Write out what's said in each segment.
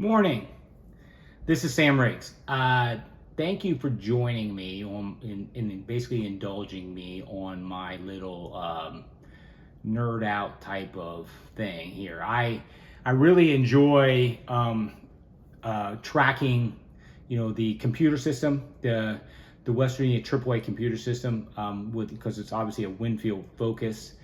Morning. This is Sam Riggs. Thank you for joining me in basically indulging me on my little nerd out type of thing here. I really enjoy tracking, the computer system, the West Virginia AAA computer system, because it's obviously a Winfield focus.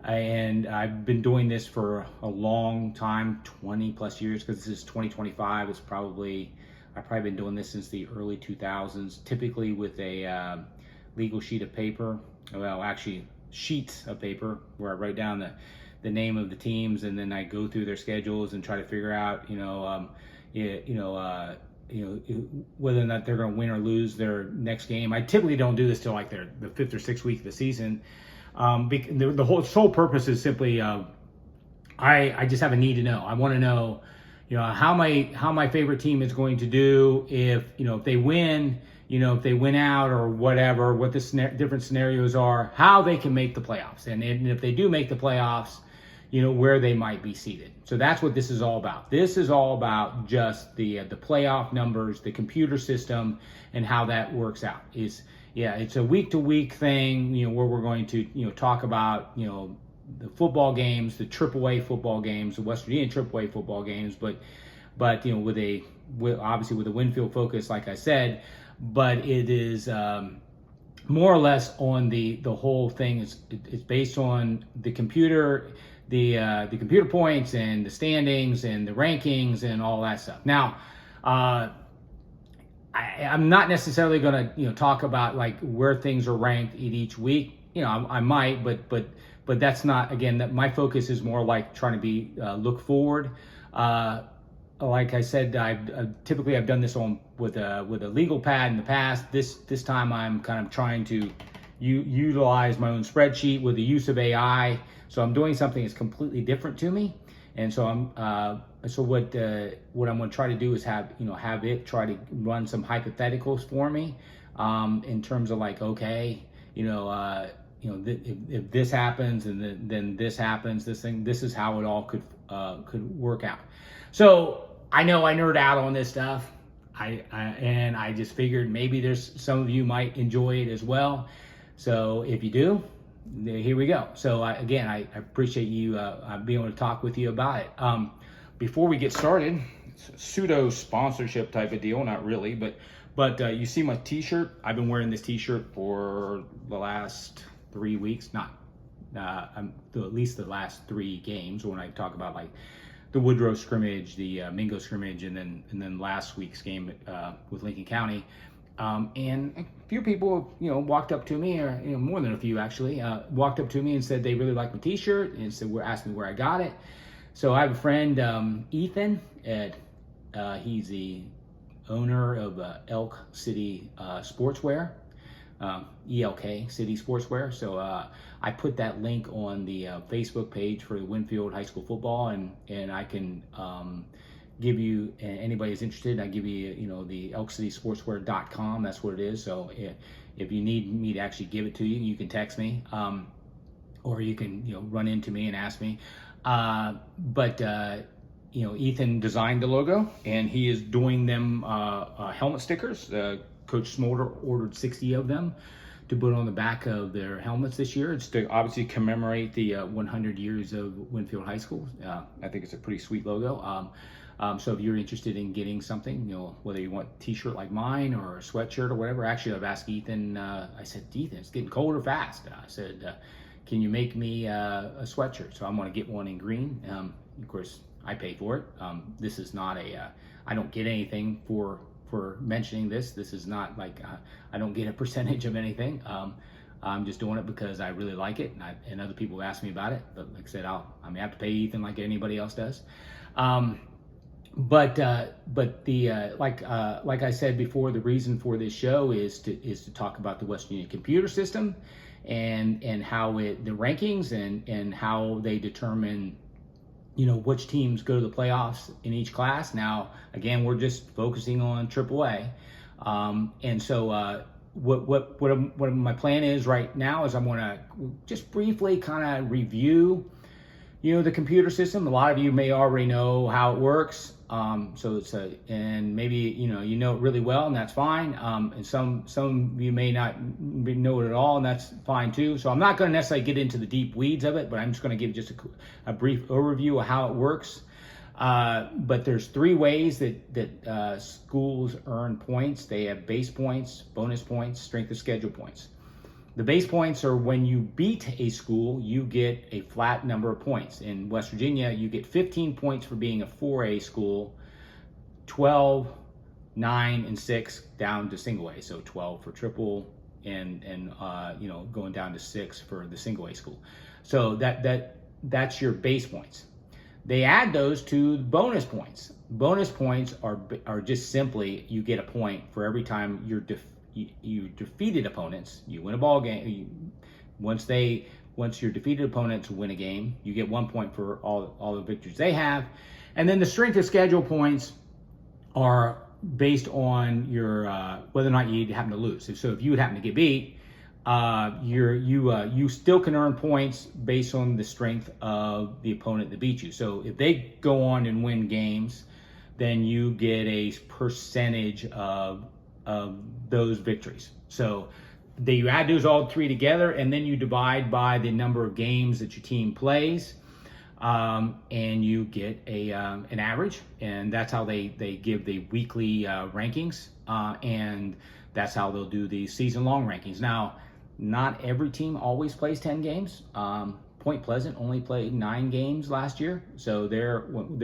And I've been doing this for a long time, 20 plus years, because this is 2025. I've probably been doing this since the early 2000s, typically with a legal sheet of paper. Well, actually sheets of paper where I write down the name of the teams, and then I go through their schedules and try to figure out, whether or not they're going to win or lose their next game. I typically don't do this till like the fifth or sixth week of the season. The sole purpose is simply I just have a need to know. I want to know, how my favorite team is going to do if they win, if they win out or whatever, what the different scenarios are, how they can make the playoffs, and if they do make the playoffs, where they might be seated. So that's what this is all about. This is all about just the playoff numbers, the computer system, and how that works out. It's a week-to-week thing, where we're going to, talk about, the football games, the AAA football games, the West Virginia AAA football games, but obviously with a Winfield focus, like I said, but it is more or less on the whole thing. It's based on the computer, the computer points and the standings and the rankings and all that stuff. Now, I'm not necessarily going to talk about like where things are ranked in each week. I might, but that's not, again, that my focus is more like trying to be look forward. Like I said, I've typically done this with a legal pad in the past. This time I'm kind of trying to utilize my own spreadsheet with the use of AI. So I'm doing something that's completely different to me. And so what I'm going to try to do is have it try to run some hypotheticals for me, in terms of like, okay, if this happens and then this happens, this is how it all could work out. So I know I nerd out on this stuff. And I just figured maybe there's some of you might enjoy it as well. So if you do, here we go. So I appreciate you being able to talk with you about it. Before we get started, it's a pseudo sponsorship type of deal, not really, but you see my T-shirt. I've been wearing this T-shirt for the last 3 weeks, at least the last 3 games. When I talk about like the Woodrow scrimmage, the Mingo scrimmage, and then last week's game with Lincoln County. And a few people, walked up to me, or more than a few actually, walked up to me and said they really liked my T-shirt, and asked me where I got it. So I have a friend, Ethan. He's the owner of Elk City Sportswear, ELK City Sportswear. So I put that link on the Facebook page for the Winfield High School football, and I can give you, anybody who's interested, I give you, the elkcitysportswear.com. That's what it is. So if you need me to actually give it to you, you can text me, or you can, run into me and ask me. But Ethan designed the logo, and he is doing them helmet stickers. Coach Smolder ordered 60 of them to put on the back of their helmets this year. It's to obviously commemorate the 100 years of Winfield High School. I think it's a pretty sweet logo. So if you're interested in getting something, whether you want a T-shirt like mine or a sweatshirt or whatever. Actually, I've asked Ethan, I said, Ethan, it's getting colder fast. I said, can you make me a sweatshirt? So I'm going to get one in green. Of course, I pay for it. This is not I don't get anything for mentioning this. This is not like, I don't get a percentage of anything. I'm just doing it because I really like it, and other people ask me about it. But like I said, I have to pay Ethan like anybody else does. But like I said before, the reason for this show is to talk about the West Virginia computer system, and how the rankings and how they determine which teams go to the playoffs in each class. Now again, we're just focusing on AAA, and so what my plan is right now is I'm going to just briefly kind of review the computer system. A lot of you may already know how it works. So it's and maybe you know it really well, and that's fine. And some of you may not know it at all, and that's fine too. So I'm not going to necessarily get into the deep weeds of it, but I'm just going to give just a brief overview of how it works. But there's 3 ways that schools earn points. They have base points, bonus points, strength of schedule points. The base points are when you beat a school, you get a flat number of points. In West Virginia, you get 15 points for being a 4A school, 12, 9, and 6 down to single A. So 12 for triple and going down to 6 for the single A school. So that's your base points. They add those to bonus points. Bonus points are just simply you get a point for every time you defeated opponents. You win a ball game. Once your defeated opponents win a game, you get 1 point for all the victories they have. And then the strength of schedule points are based on your whether or not you happen to lose. So if you would happen to get beat, you still can earn points based on the strength of the opponent that beat you. So if they go on and win games, then you get a percentage of those victories. So you add those all 3 together, and then you divide by the number of games that your team plays, and you get an average, and that's how they give the weekly rankings, and that's how they'll do the season-long rankings. Now, not every team always plays 10 games. Point Pleasant only played 9 games last year, so their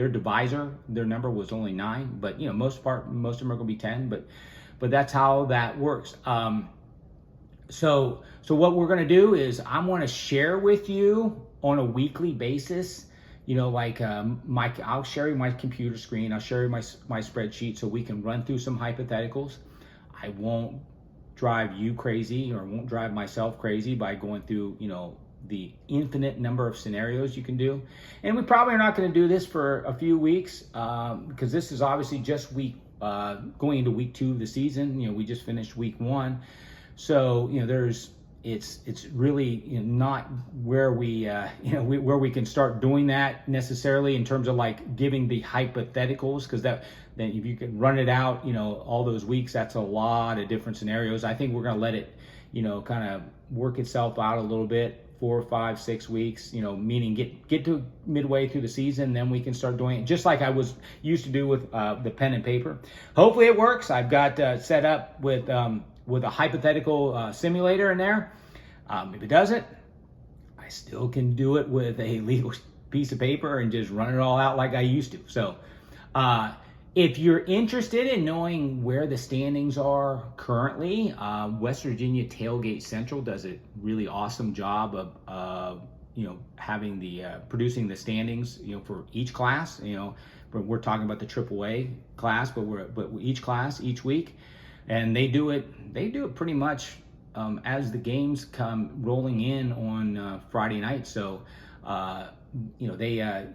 divisor, their number was only 9. But most of them are going to be 10. But that's how that works. So what we're going to do is I'm going to share with you on a weekly basis. I'll share you my computer screen. I'll share you my spreadsheet so we can run through some hypotheticals. I won't drive you crazy, or won't drive myself crazy by going through the infinite number of scenarios you can do. And we probably are not going to do this for a few weeks because this is obviously just going into week 2 of the season. We just finished week 1, so it's really not where we where we can start doing that necessarily in terms of like giving the hypotheticals, because then if you can run it out all those weeks, that's a lot of different scenarios. I think we're going to let it kind of work itself out a little bit, 4, 5, 6 weeks, meaning get to midway through the season, then we can start doing it just like I was used to do with the pen and paper. Hopefully it works. I've got set up with a hypothetical simulator in there. If it doesn't, I still can do it with a legal piece of paper and just run it all out like I used to. So if you're interested in knowing where the standings are currently, West Virginia Tailgate Central does a really awesome job of having the producing the standings for each class. But we're talking about the AAA class, but each class each week, and they do it pretty much as the games come rolling in on Friday night. So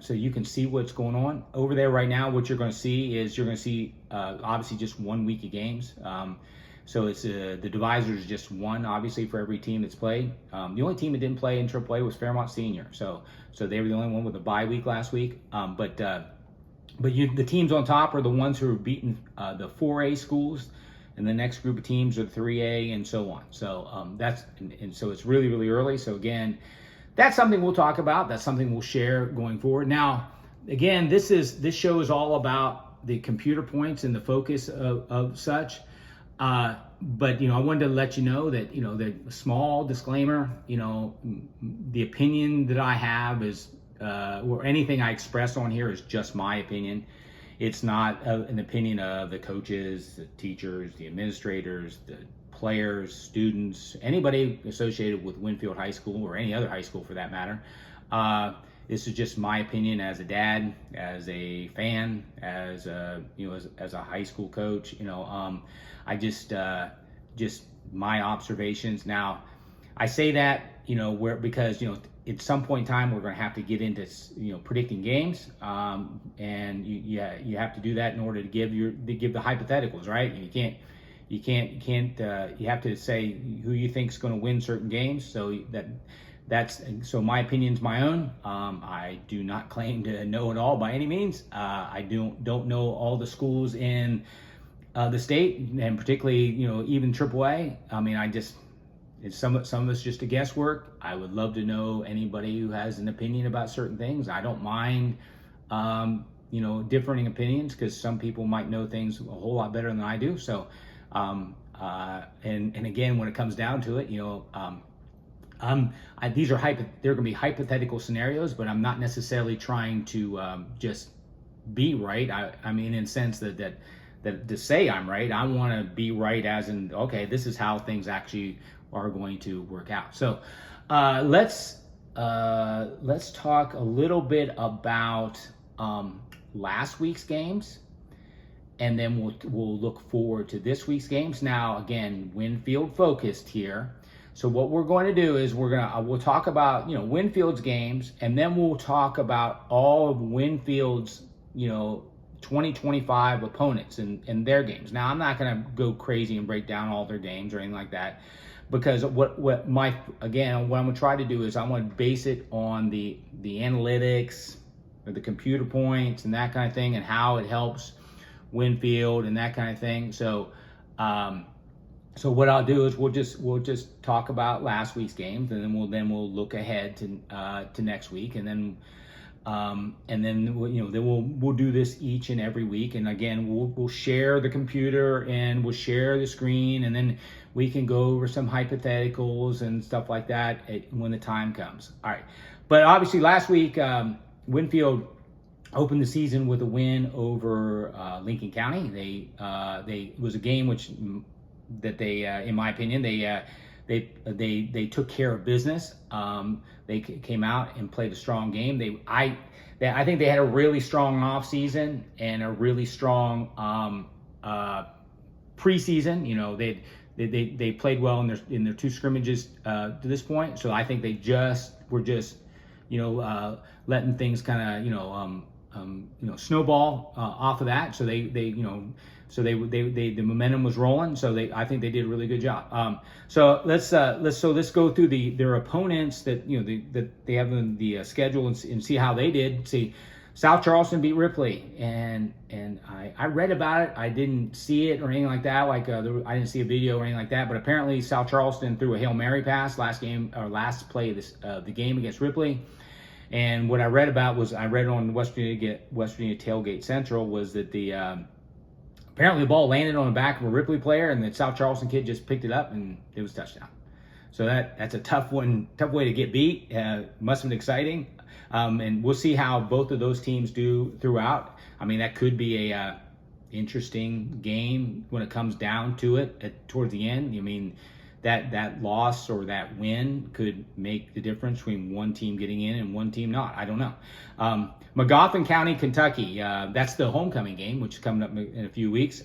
so you can see what's going on over there right now. What you're going to see obviously just 1 week of games. So it's the divisor is just 1, obviously, for every team that's played. The only team that didn't play in AAA was Fairmont Senior. So they were the only one with a bye week last week. But the teams on top are the ones who have beaten the 4A schools, and the next group of teams are 3A and so on. So so it's really, really early. So again, that's something we'll talk about. That's something we'll share going forward. Now, again, this show is all about the computer points and the focus of such. But I wanted to let you know that the small disclaimer. The opinion that I have is, or anything I express on here is just my opinion. It's not an opinion of the coaches, the teachers, the administrators, the players, students, anybody associated with Winfield High School or any other high school for that matter. This is just my opinion as a dad, as a fan, as a high school coach. I just my observations. Now, I say that because at some point in time we're going to have to get into predicting games, and you have to do that in order to give the hypotheticals, right? You have to say who you think is going to win certain games, so that so my opinion's my own. I do not claim to know it all by any means. I don't know all the schools in the state, and particularly, even AAA. I mean, it's some of it's just a guesswork. I would love to know anybody who has an opinion about certain things. I don't mind, differing opinions, because some people might know things a whole lot better than I do. So, and again, when it comes down to it, these are they're going to be hypothetical scenarios, but I'm not necessarily trying to just be right. I mean, in the sense that to say I'm right, I want to be right as in, okay, this is how things actually are going to work out. So let's talk a little bit about last week's games, and then we'll look forward to this week's games. Now, again, Winfield focused here. So what we're going to do is we'll talk about Winfield's games, and then we'll talk about all of Winfield's 2025 opponents and their games. Now, I'm not going to go crazy and break down all their games or anything like that, because what I'm going to try to do is I want to base it on the analytics or the computer points and that kind of thing, and how it helps Winfield and that kind of thing. So so what I'll do is we'll just talk about last week's games, and then we'll look ahead to next week, and then we'll do this each and every week. And again, we'll share the computer and we'll share the screen, and then we can go over some hypotheticals and stuff like that when the time comes. All right. But obviously last week, Winfield opened the season with a win over Lincoln County. It was a game that they, in my opinion, they took care of business. They came out and played a strong game. I think they had a really strong off season and a really strong preseason. They played well in their two scrimmages to this point. So I think they were letting things kind of snowball off of that. So the momentum was rolling. So I think they did a really good job. So let's go through their opponents that that they have in the schedule and see how they did. See, South Charleston beat Ripley, and I read about it. I didn't see it or anything like that. I didn't see a video or anything like that. But apparently South Charleston threw a Hail Mary pass last play of the game against Ripley. And what I read about was, I read on West Virginia Tailgate Central, was that apparently the ball landed on the back of a Ripley player, and the South Charleston kid just picked it up and it was a touchdown. So that's a tough way to get beat. Must have been exciting. And we'll see how both of those teams do throughout. I mean, that could be a interesting game when it comes down to it towards the end. I mean, that loss or that win could make the difference between one team getting in and one team not. I don't know. Magoffin County, Kentucky, that's the homecoming game, which is coming up in a few weeks.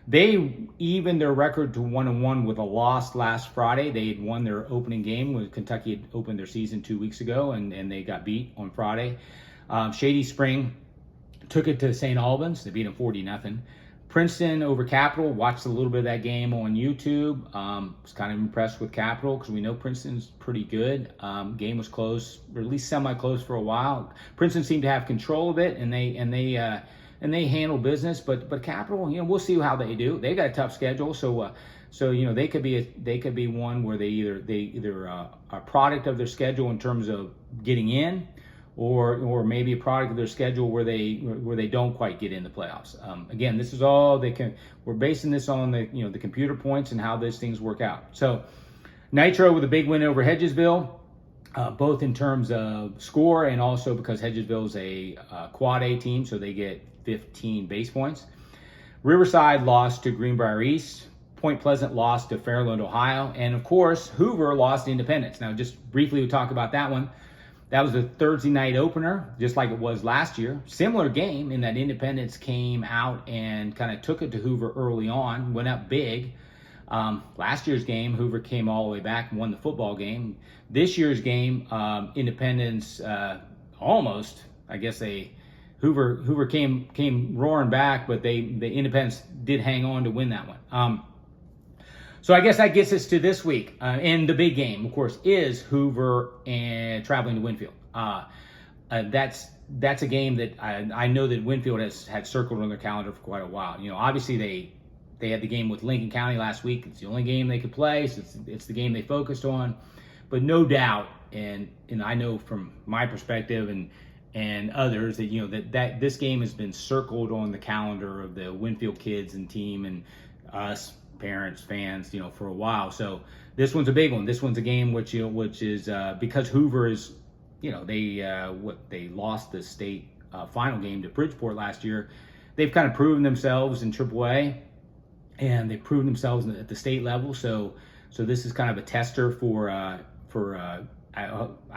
They evened their record to 1-1 with a loss last Friday. They had won their opening game when Kentucky had opened their season 2 weeks ago, and they got beat on Friday. Shady Spring took it to St. Albans. They beat them 40-0. Princeton over Capital. Watched a little bit of that game on YouTube. Was kind of impressed with Capital because we know Princeton's pretty good. Game was close, or at least semi-close for a while. Princeton seemed to have control of it, and they handle business. But Capital, we'll see how they do. They got a tough schedule, so they could be one where they either a product of their schedule in terms of getting in, or maybe a product of their schedule where they don't quite get in the playoffs. Again, this is all we're basing this on the computer points and how those things work out. So Nitro with a big win over Hedgesville, both in terms of score and also because Hedgesville is a quad A team, so they get 15 base points. Riverside lost to Greenbrier East. Point Pleasant lost to Fairland, Ohio. And of course, Hoover lost to Independence. Now, just briefly, we'll talk about that one. That was a Thursday night opener, just like it was last year. Similar game in that Independence came out and kind of took it to Hoover early on, went up big. Last year's game, Hoover came all the way back and won the football game. This year's game, Independence almost, I guess Hoover came roaring back, but the Independence did hang on to win that one. So I guess that gets us to this week. And the big game, of course, is Hoover and traveling to Winfield. That's a game that I know that Winfield has had circled on their calendar for quite a while. Obviously they had the game with Lincoln County last week. It's the only game they could play, so it's the game they focused on. But no doubt, and I know from my perspective and others that that this game has been circled on the calendar of the Winfield kids and team and us parents, fans, for a while. So this one's a big one. This one's a game which is because Hoover is, they lost the state final game to Bridgeport last year. They've kind of proven themselves in AAA, and they've proven themselves at the state level. So this is kind of a tester for I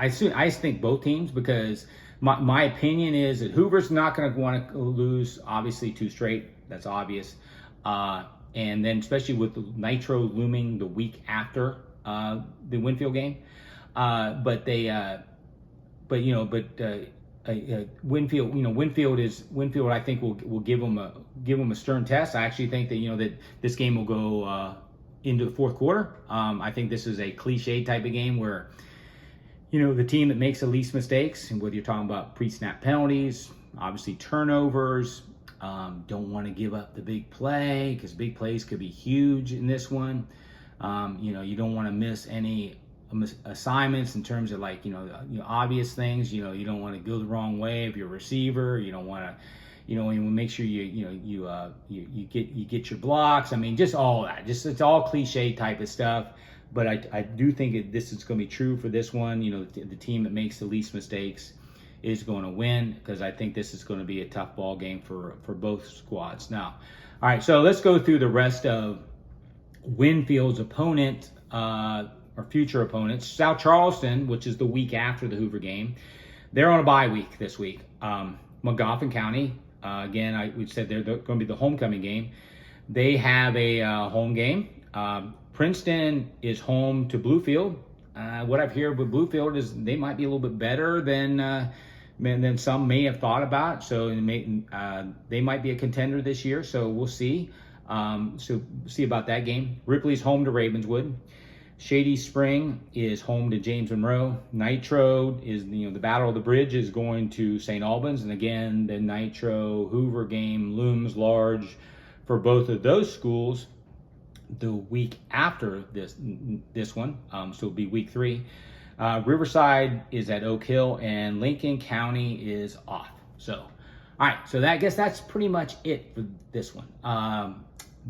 think both teams, because my opinion is that Hoover's not going to want to lose, obviously, 2 straight. That's obvious. And then especially with the Nitro looming the week after the Winfield game. But Winfield I think will give them a stern test. I actually think that that this game will go into the fourth quarter. I think this is a cliche type of game where the team that makes the least mistakes, and whether you're talking about pre-snap penalties, obviously turnovers, don't want to give up the big play, because big plays could be huge in this one. You don't want to miss any assignments in terms of obvious things. You don't want to go the wrong way if you're a receiver. You don't want to, you make sure you get your blocks. I mean, just all that. It's all cliche type of stuff. But I do think this is going to be true for this one. The team that makes the least mistakes is going to win, because I think this is going to be a tough ball game for both squads. Now, all right, so let's go through the rest of Winfield's opponent, or future opponents. South Charleston, which is the week after the Hoover game, they're on a bye week this week. Magoffin County, again, we said they're going to be the homecoming game. They have a home game. Princeton is home to Bluefield. What I've heard with Bluefield is they might be a little bit better than some may have thought about. So they might be a contender this year. So we'll see. So see about that game. Ripley's home to Ravenswood. Shady Spring is home to James Monroe. Nitro is, the Battle of the Bridge is going to St. Albans. And again, the Nitro Hoover game looms large for both of those schools the week after this one. So it'll be week 3. Riverside is at Oak Hill, and Lincoln County is off. So, all right. So I guess that's pretty much it for this one.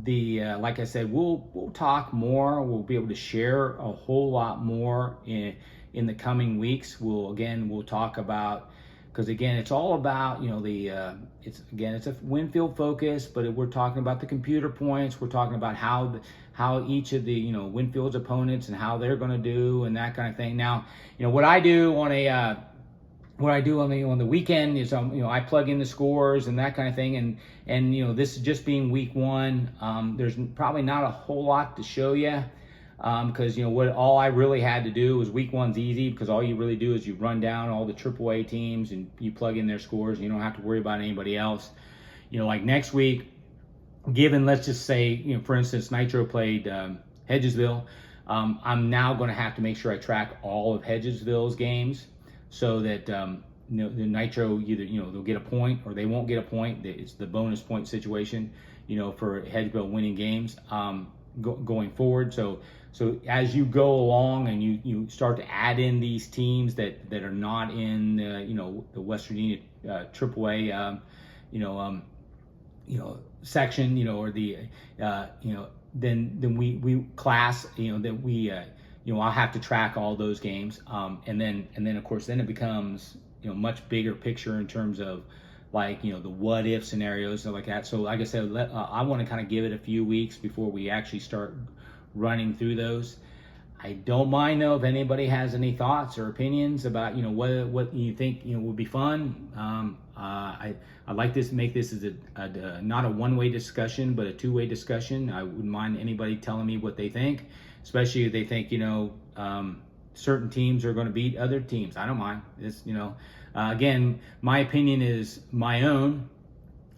Like I said, we'll talk more. We'll be able to share a whole lot more in the coming weeks. We'll talk about, because again, it's all about it's a Winfield focus, but we're talking about the computer points. We're talking about how each of the Winfield's opponents and how they're going to do and that kind of thing. Now, what I do on the weekend is I plug in the scores and that kind of thing, and this is just being week 1. There's probably not a whole lot to show you, because all I really had to do was week 1's easy, because all you really do is you run down all the AAA teams and you plug in their scores. You don't have to worry about anybody else. Like next week, given, let's just say, for instance, Nitro played Hedgesville, I'm now going to have to make sure I track all of Hedgesville's games, so that the Nitro either they'll get a point or they won't get a point. It's the bonus point situation, for Hedgesville winning games going forward. So as you go along and you start to add in these teams that are not in the West Virginia AAA section, or the then we class that we I'll have to track all those games, and then of course it becomes much bigger picture in terms of the what if scenarios and like that. So like I said, I want to kind of give it a few weeks before we actually start running through those. I don't mind though if anybody has any thoughts or opinions about what you think would be fun. I'd like to make this as a not a one-way discussion, but a two-way discussion. I wouldn't mind anybody telling me what they think, especially if they think certain teams are going to beat other teams. I don't mind. It's again, my opinion is my own,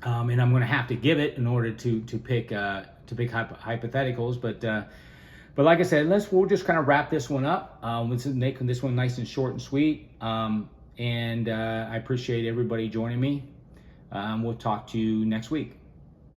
and I'm going to have to give it in order to pick hypotheticals. But But like I said, we'll just kind of wrap this one up. Making this one nice and short and sweet. And I appreciate everybody joining me. We'll talk to you next week.